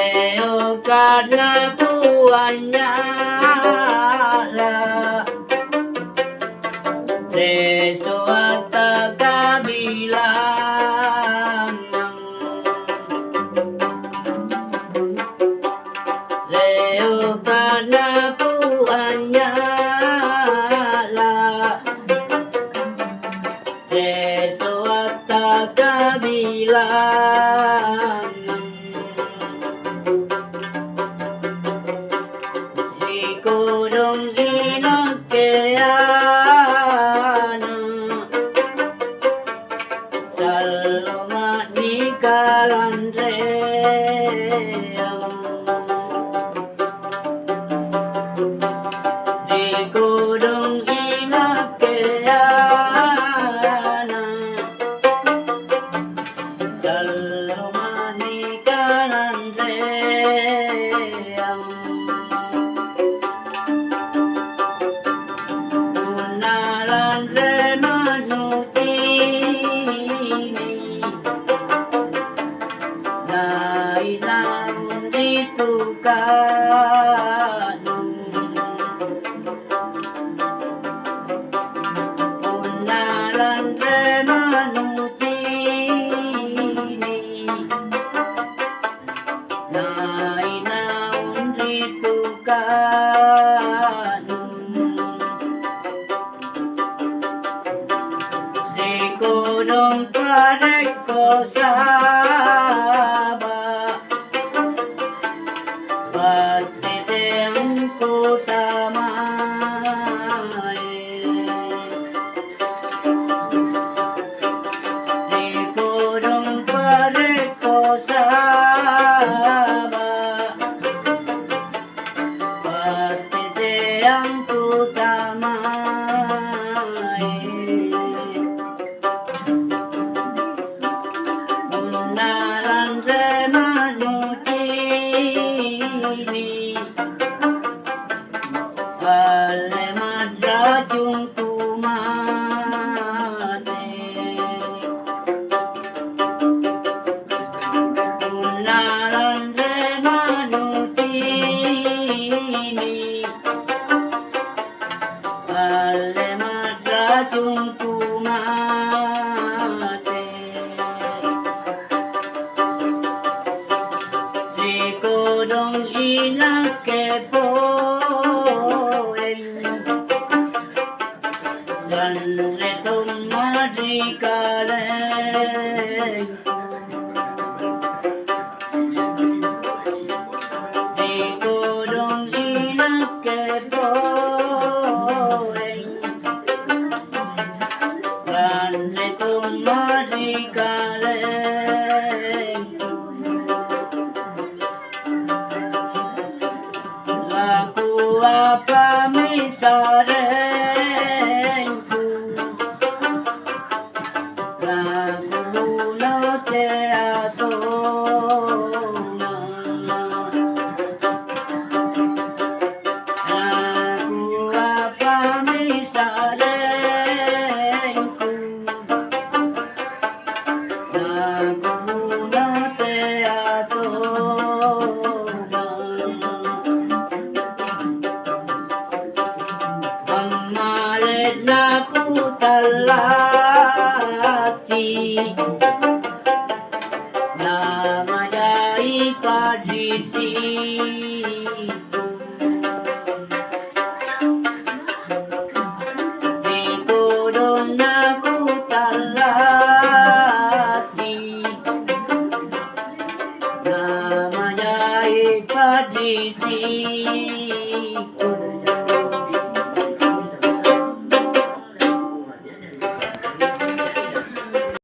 Leo karena tuannya lah Resoata kabilang Leo karena tuannya lah Resoata kabilang Kodong inakeana Saloma nikalandreang Di kodong inakeana Saloma nikalandreang Kodong pareko saba Batete angku tamai Di kodong pareko saba Batete angku tamai Wale madrajung tumate Unaran remanutini Wale madrajung tumate Di kodong inakepo Dan retum madrikaleng Di kodong inakepoeng Dan retum madrikaleng Laku apa misareng Naku talasi Nama jai padisi Di kodong naku talasi Nama jai padisi